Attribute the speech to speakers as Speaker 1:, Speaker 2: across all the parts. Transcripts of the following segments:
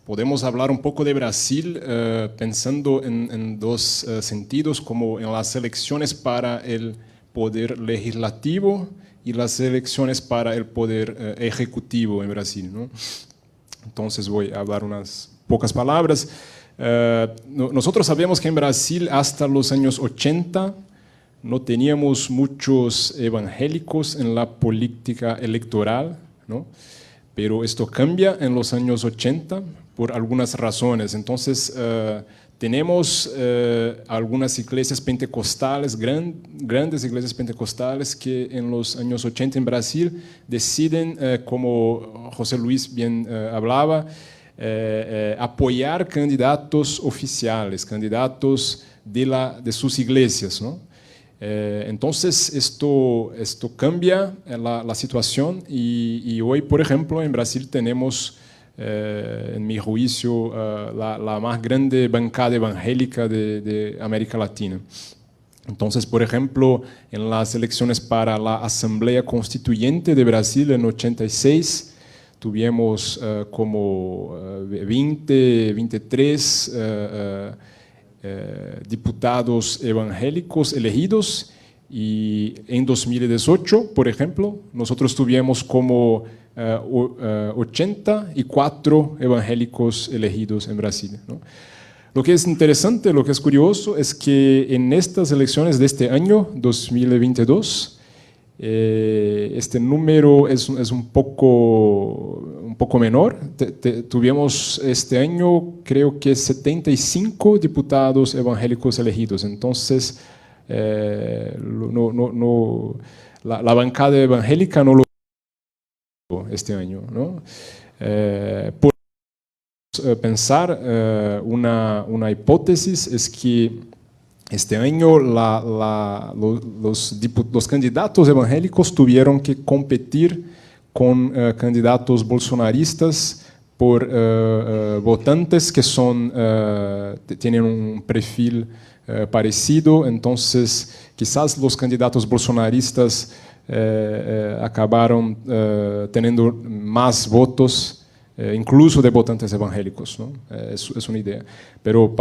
Speaker 1: Podemos hablar un poco de Brasil pensando en dos sentidos, como en las elecciones para el poder legislativo y las elecciones para el poder ejecutivo en Brasil, ¿no? Entonces voy a hablar unas pocas palabras. Nosotros sabemos que en Brasil hasta los años 80 no teníamos muchos evangélicos en la política electoral, ¿no? Pero esto cambia en los años 80 por algunas razones. Entonces, tenemos algunas iglesias pentecostales, grandes iglesias pentecostales que en los años 80 en Brasil deciden, como José Luis bien hablaba, apoyar candidatos oficiales, candidatos de sus iglesias, ¿no? Entonces, esto cambia la situación y hoy, por ejemplo, en Brasil tenemos, en mi juicio, la más grande bancada evangélica de América Latina. Entonces, por ejemplo, en las elecciones para la Asamblea Constituyente de Brasil en 86, tuvimos como 23 diputados evangélicos elegidos, y en 2018, por ejemplo, nosotros tuvimos como 84 evangélicos elegidos en Brasil, ¿no? Lo que es interesante, lo que es curioso, es que en estas elecciones de este año, 2022, este número es un poco menor. Tuvimos este año, creo que 75 diputados evangélicos elegidos. Entonces, la bancada evangélica no lo este año, ¿no? Pensar una hipótesis es que este año los candidatos evangélicos tuvieron que competir con candidatos bolsonaristas por votantes que tienen un perfil parecido. Entonces, quizás los candidatos bolsonaristas acabaron teniendo más votos, incluso de votantes evangélicos, ¿no? Es una idea. Pero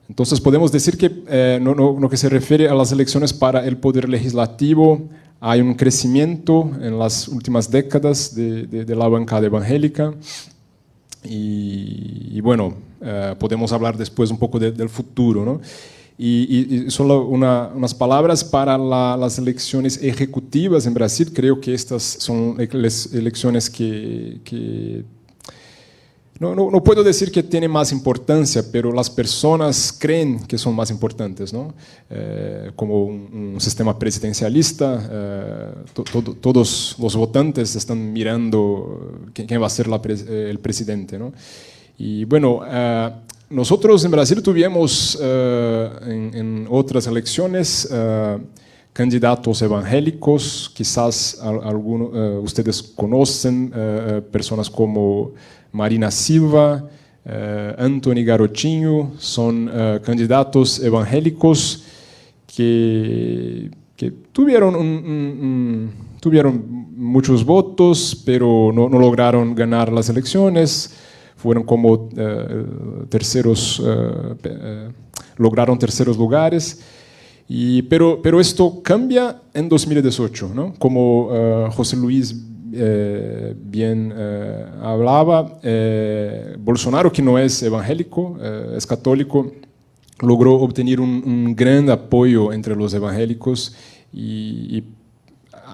Speaker 1: entonces podemos decir que lo que se refiere a las elecciones para el poder legislativo, hay un crecimiento en las últimas décadas de la bancada evangélica, y bueno, podemos hablar después un poco del futuro, ¿no? Y solo unas palabras para las elecciones ejecutivas en Brasil. Creo que estas son las elecciones que no puedo decir que tienen más importancia, pero las personas creen que son más importantes, ¿no? Como un sistema presidencialista, todos los votantes están mirando quién va a ser el presidente, ¿no? Y bueno, nosotros en Brasil tuvimos en otras elecciones candidatos evangélicos, quizás algunos ustedes conocen, personas como Marina Silva, Antony Garotinho, son candidatos evangélicos que tuvieron muchos votos, pero no lograron ganar las elecciones. Fueron como lograron terceros lugares. Pero esto cambia en 2018, ¿no? Como José Luis bien hablaba, Bolsonaro, que no es evangélico, es católico, logró obtener un gran apoyo entre los evangélicos, y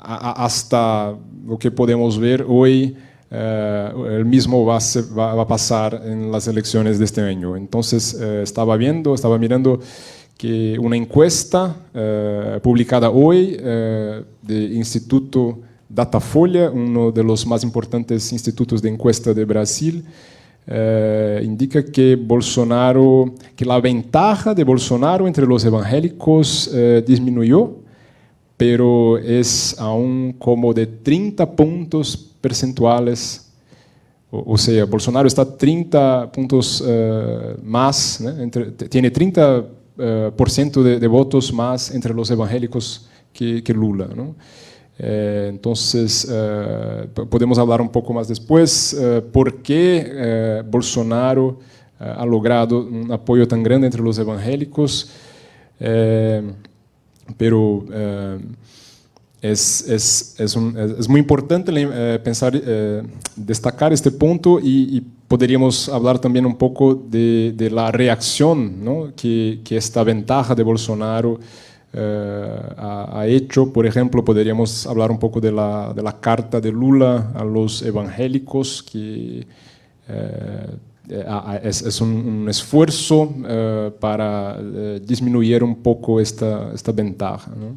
Speaker 1: hasta lo que podemos ver hoy, el mismo va a pasar en las elecciones de este año. Entonces, estaba mirando que una encuesta publicada hoy del Instituto Datafolha, uno de los más importantes institutos de encuesta de Brasil, indica que la ventaja de Bolsonaro entre los evangélicos disminuyó, pero es aún como de 30 puntos percentuales. O sea, Bolsonaro está 30 puntos más, ¿no? Tiene 30% de votos más entre los evangélicos que Lula, ¿no? Entonces, podemos hablar un poco más después por qué Bolsonaro ha logrado un apoyo tan grande entre los evangélicos, pero es muy importante pensar, destacar este punto y podríamos hablar también un poco de la reacción, ¿no? que esta ventaja de Bolsonaro ha hecho. Por ejemplo, podríamos hablar un poco de la carta de Lula a los evangélicos, que es un esfuerzo para disminuir un poco esta ventaja, ¿no?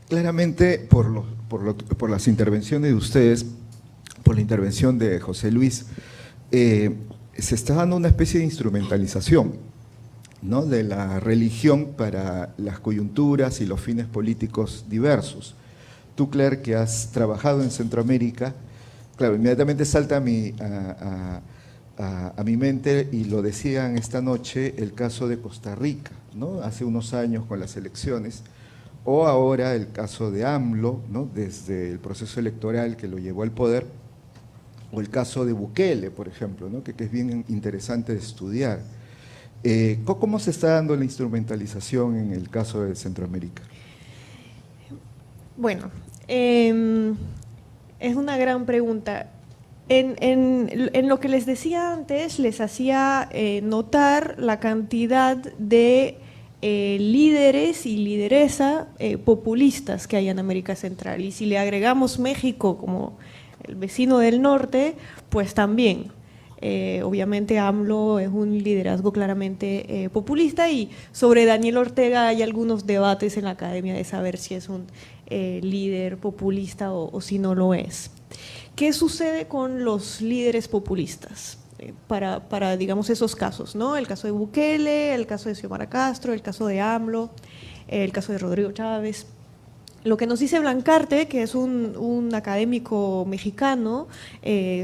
Speaker 2: Claramente, por las intervenciones de ustedes, por la intervención de José Luis, se está dando una especie de instrumentalización, ¿no?, de la religión para las coyunturas y los fines políticos diversos. Tú, Claire, que has trabajado en Centroamérica, claro, inmediatamente salta a mi mente, y lo decían esta noche, el caso de Costa Rica, ¿no?, hace unos años con las elecciones, o ahora el caso de AMLO, ¿no?, desde el proceso electoral que lo llevó al poder, o el caso de Bukele, por ejemplo, ¿no?, que es bien interesante de estudiar. ¿Cómo se está dando la instrumentalización en el caso de Centroamérica?
Speaker 3: Bueno, es una gran pregunta. En lo que les decía antes, les hacía notar la cantidad de líderes y lideresa populistas que hay en América Central. Y si le agregamos México como el vecino del norte, pues también. Obviamente AMLO es un liderazgo claramente populista, y sobre Daniel Ortega hay algunos debates en la academia de saber si es un líder populista o si no lo es. ¿Qué sucede con los líderes populistas? Para, digamos, esos casos, ¿no? El caso de Bukele, el caso de Xiomara Castro, el caso de AMLO, el caso de Rodrigo Chávez. Lo que nos dice Blancarte, que es un académico mexicano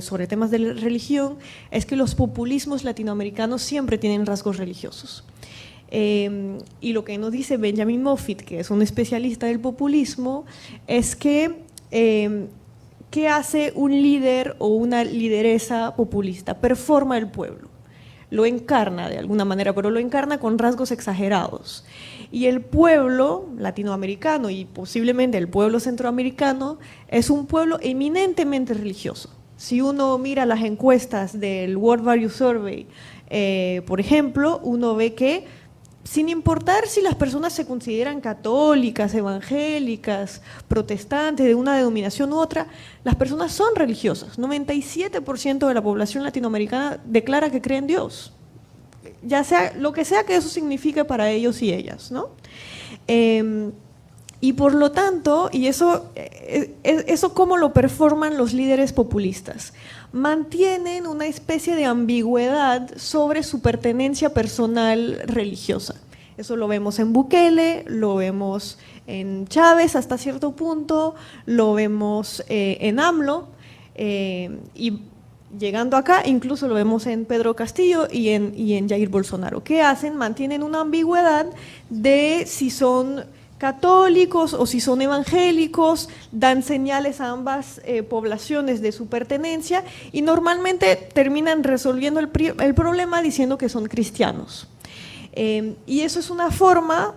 Speaker 3: sobre temas de religión, es que los populismos latinoamericanos siempre tienen rasgos religiosos. Y lo que nos dice Benjamin Moffitt, que es un especialista del populismo, es que ¿qué hace un líder o una lideresa populista? Performa el pueblo, lo encarna de alguna manera, pero lo encarna con rasgos exagerados. Y el pueblo latinoamericano y posiblemente el pueblo centroamericano es un pueblo eminentemente religioso. Si uno mira las encuestas del World Value Survey, por ejemplo, uno ve que sin importar si las personas se consideran católicas, evangélicas, protestantes, de una denominación u otra, las personas son religiosas. 97% de la población latinoamericana declara que cree en Dios, ya sea lo que sea que eso signifique para ellos y ellas, ¿no? Y por lo tanto, y eso cómo lo performan los líderes populistas, mantienen una especie de ambigüedad sobre su pertenencia personal religiosa. Eso lo vemos en Bukele, lo vemos en Chávez hasta cierto punto, lo vemos en AMLO, y llegando acá incluso lo vemos en Pedro Castillo y en Jair Bolsonaro. ¿Qué hacen? Mantienen una ambigüedad de si son católicos o si son evangélicos, dan señales a ambas poblaciones de su pertenencia, y normalmente terminan resolviendo el problema diciendo que son cristianos. Y eso es una forma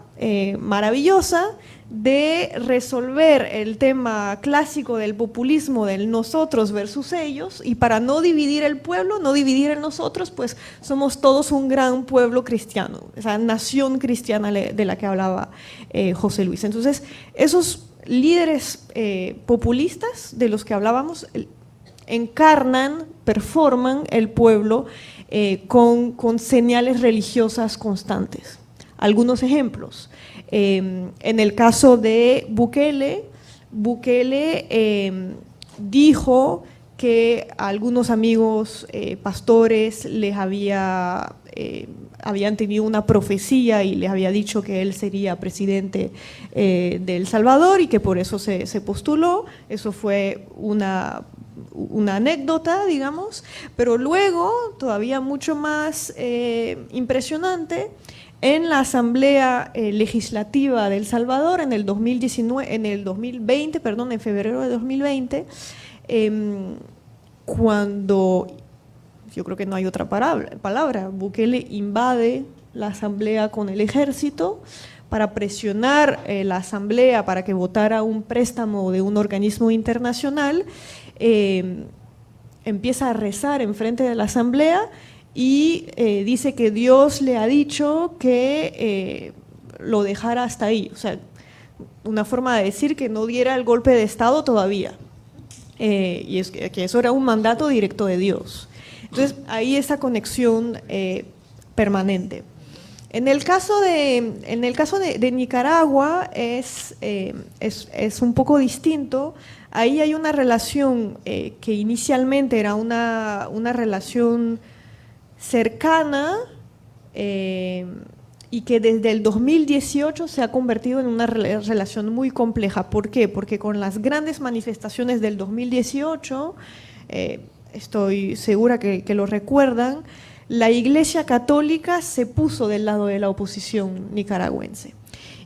Speaker 3: maravillosa de resolver el tema clásico del populismo, del nosotros versus ellos, y para no dividir el pueblo, no dividir el nosotros, pues somos todos un gran pueblo cristiano, esa nación cristiana de la que hablaba José Luis. Entonces, esos líderes populistas de los que hablábamos encarnan, performan el pueblo con señales religiosas constantes. Algunos ejemplos. En el caso de Bukele dijo que a algunos amigos pastores les habían tenido una profecía y les había dicho que él sería presidente de El Salvador y que por eso se postuló. Eso fue una anécdota, digamos, pero luego, todavía mucho más impresionante, en la Asamblea Legislativa de El Salvador en el 2020, en febrero de 2020, cuando, yo creo que no hay otra palabra, Bukele invade la Asamblea con el ejército para presionar la Asamblea para que votara un préstamo de un organismo internacional, empieza a rezar enfrente de la Asamblea y dice que Dios le ha dicho que lo dejara hasta ahí, o sea, una forma de decir que no diera el golpe de Estado todavía, y es que eso era un mandato directo de Dios. Entonces, ahí esa conexión permanente. En el caso de Nicaragua es un poco distinto. Ahí hay una relación que inicialmente era una relación cercana y que desde el 2018 se ha convertido en una relación muy compleja. ¿Por qué? Porque con las grandes manifestaciones del 2018, estoy segura que lo recuerdan, la Iglesia Católica se puso del lado de la oposición nicaragüense.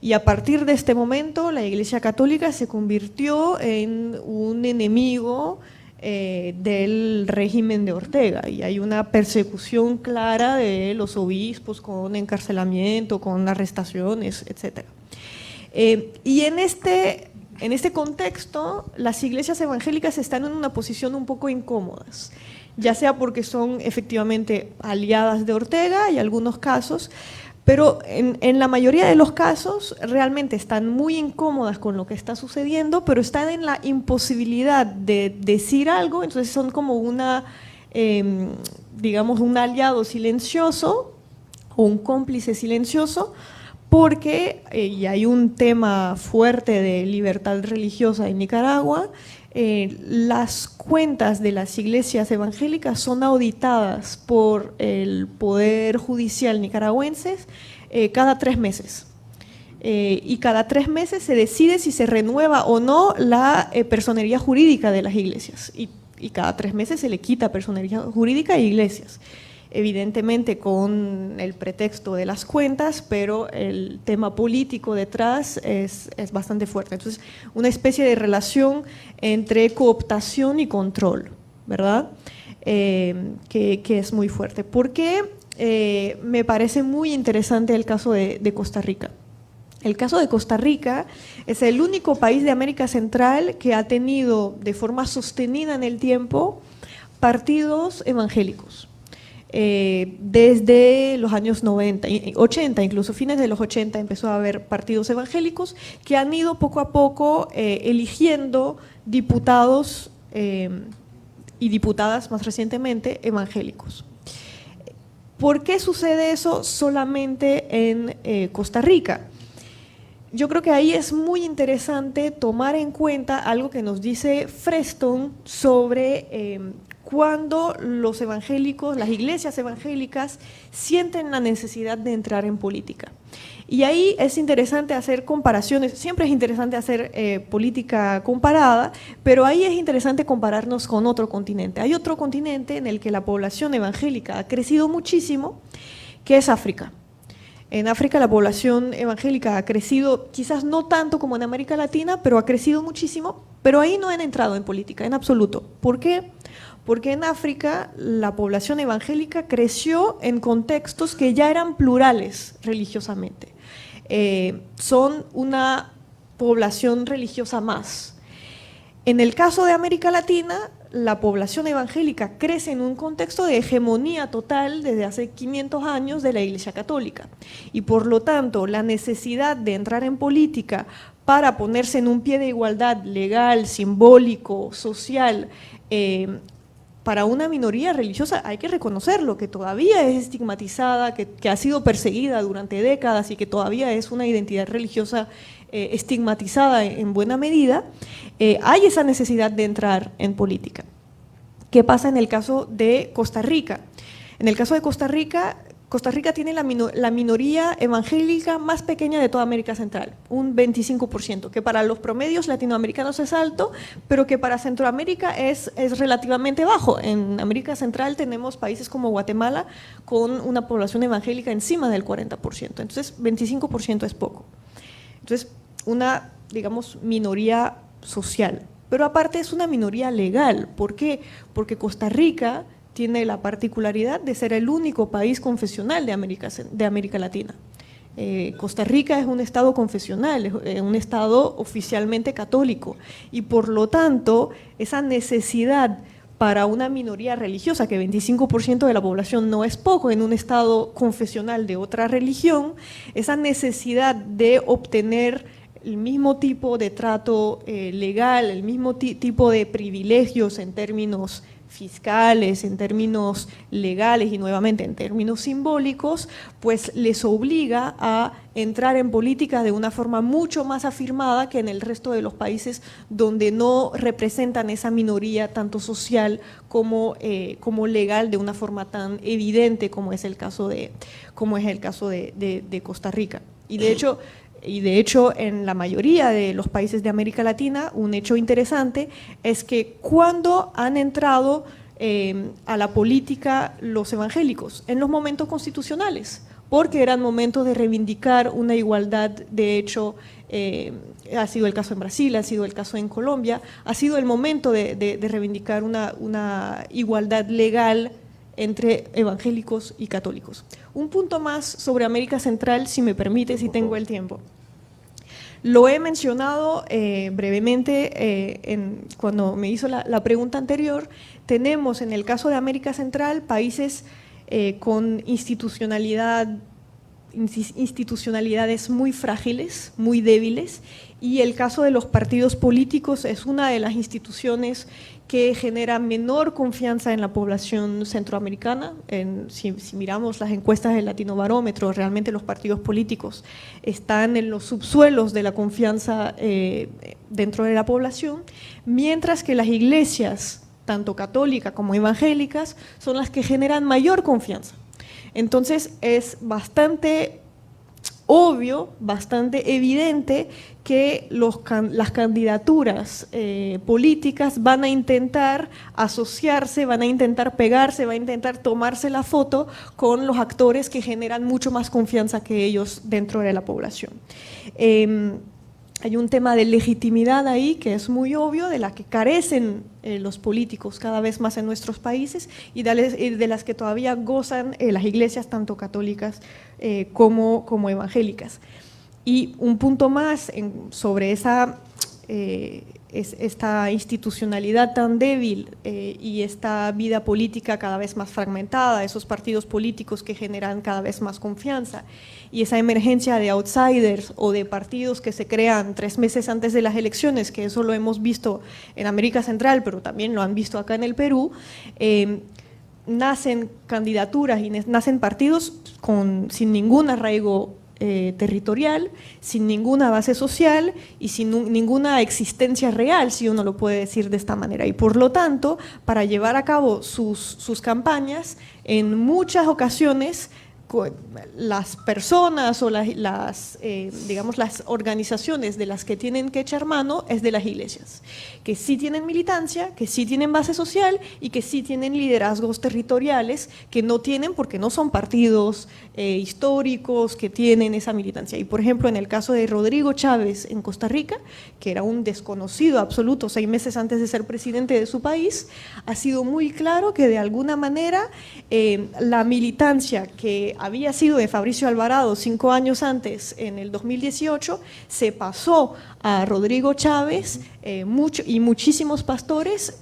Speaker 3: Y a partir de este momento, la Iglesia Católica se convirtió en un enemigo del régimen de Ortega, y hay una persecución clara de los obispos con encarcelamiento, con arrestaciones, etc. Y en este contexto, las iglesias evangélicas están en una posición un poco incómodas, ya sea porque son efectivamente aliadas de Ortega y algunos casos, pero en la mayoría de los casos realmente están muy incómodas con lo que está sucediendo, pero están en la imposibilidad de decir algo, entonces son como digamos, un aliado silencioso o un cómplice silencioso, porque, y hay un tema fuerte de libertad religiosa en Nicaragua, las cuentas de las iglesias evangélicas son auditadas por el Poder Judicial nicaragüense cada 3 meses. Y cada 3 meses se decide si se renueva o no la personería jurídica de las iglesias. Y cada 3 meses se le quita personería jurídica a iglesias. Evidentemente con el pretexto de las cuentas, pero el tema político detrás es bastante fuerte. Entonces, una especie de relación entre cooptación y control, ¿verdad? Que es muy fuerte. ¿Por qué me parece muy interesante el caso de Costa Rica? El caso de Costa Rica es el único país de América Central que ha tenido de forma sostenida en el tiempo partidos evangélicos. Desde los años 90, 80, incluso fines de los 80 empezó a haber partidos evangélicos que han ido poco a poco eligiendo diputados y diputadas más recientemente evangélicos. ¿Por qué sucede eso solamente en Costa Rica? Yo creo que ahí es muy interesante tomar en cuenta algo que nos dice Freston sobre cuando los evangélicos, las iglesias evangélicas, sienten la necesidad de entrar en política. Y ahí es interesante hacer comparaciones, siempre es interesante hacer política comparada, pero ahí es interesante compararnos con otro continente. Hay otro continente en el que la población evangélica ha crecido muchísimo, que es África. En África la población evangélica ha crecido, quizás no tanto como en América Latina, pero ha crecido muchísimo, pero ahí no han entrado en política, en absoluto. ¿Por qué? Porque en África la población evangélica creció en contextos que ya eran plurales religiosamente. Son una población religiosa más. En el caso de América Latina, la población evangélica crece en un contexto de hegemonía total desde hace 500 años de la Iglesia Católica. Y por lo tanto, la necesidad de entrar en política para ponerse en un pie de igualdad legal, simbólico, social, para una minoría religiosa, hay que reconocerlo, que todavía es estigmatizada, que ha sido perseguida durante décadas y que todavía es una identidad religiosa estigmatizada en buena medida, hay esa necesidad de entrar en política. ¿Qué pasa en el caso de Costa Rica? En el caso de Costa Rica Costa Rica tiene la minoría evangélica más pequeña de toda América Central, un 25%, que para los promedios latinoamericanos es alto, pero que para Centroamérica es relativamente bajo. En América Central tenemos países como Guatemala con una población evangélica encima del 40%, entonces 25% es poco. Entonces, una, digamos, minoría social, pero aparte es una minoría legal. ¿Por qué? Porque Costa Rica tiene la particularidad de ser el único país confesional de América Latina. Costa Rica es un estado confesional, es un estado oficialmente católico, y por lo tanto esa necesidad para una minoría religiosa, que 25% de la población no es poco en un estado confesional de otra religión, esa necesidad de obtener el mismo tipo de trato legal, el mismo tipo de privilegios en términos fiscales, en términos legales y nuevamente en términos simbólicos, pues les obliga a entrar en política de una forma mucho más afirmada que en el resto de los países donde no representan esa minoría tanto social como legal de una forma tan evidente como es el caso de Costa Rica. Y de hecho, en la mayoría de los países de América Latina, un hecho interesante es que cuando han entrado a la política los evangélicos, en los momentos constitucionales, porque eran momentos de reivindicar una igualdad, de hecho, ha sido el caso en Brasil, ha sido el caso en Colombia, ha sido el momento de reivindicar una igualdad legal entre evangélicos y católicos. Un punto más sobre América Central, si me permite, si tengo el tiempo. Lo he mencionado brevemente cuando me hizo la pregunta anterior. Tenemos en el caso de América Central países con institucionalidades muy frágiles, muy débiles, y el caso de los partidos políticos es una de las instituciones que genera menor confianza en la población centroamericana. Si miramos las encuestas del Latinobarómetro, realmente los partidos políticos están en los subsuelos de la confianza dentro de la población, mientras que las iglesias, tanto católicas como evangélicas, son las que generan mayor confianza. Entonces es bastante obvio, bastante evidente que las candidaturas políticas van a intentar asociarse, van a intentar pegarse, van a intentar tomarse la foto con los actores que generan mucho más confianza que ellos dentro de la población. Hay un tema de legitimidad ahí que es muy obvio, de la que carecen los políticos cada vez más en nuestros países y de las que todavía gozan las iglesias tanto católicas como evangélicas. Y un punto más sobre esta institucionalidad tan débil y esta vida política cada vez más fragmentada, esos partidos políticos que generan cada vez más confianza y esa emergencia de outsiders o de partidos que se crean 3 meses antes de las elecciones, que eso lo hemos visto en América Central, pero también lo han visto acá en el Perú. Nacen candidaturas y nacen partidos sin ningún arraigo territorial, sin ninguna base social y sin ninguna existencia real, si uno lo puede decir de esta manera. Y por lo tanto, para llevar a cabo sus campañas, en muchas ocasiones las personas o digamos, las organizaciones de las que tienen que echar mano es de las iglesias, que sí tienen militancia, que sí tienen base social y que sí tienen liderazgos territoriales que no tienen porque no son partidos históricos que tienen esa militancia. Y por ejemplo, en el caso de Rodrigo Chávez en Costa Rica, que era un desconocido absoluto 6 meses antes de ser presidente de su país, ha sido muy claro que de alguna manera la militancia que había sido de Fabricio Alvarado 5 años antes, en el 2018, se pasó a Rodrigo Chávez y muchísimos pastores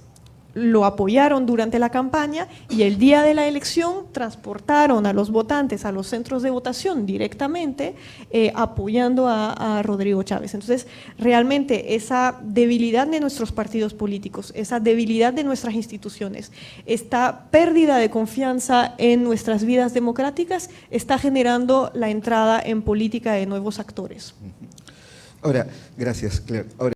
Speaker 3: lo apoyaron durante la campaña y el día de la elección transportaron a los votantes a los centros de votación directamente apoyando a Rodrigo Chávez. Entonces, realmente esa debilidad de nuestros partidos políticos, esa debilidad de nuestras instituciones, esta pérdida de confianza en nuestras vidas democráticas está generando la entrada en política de nuevos actores.
Speaker 2: Ahora, gracias, Claire. Ahora,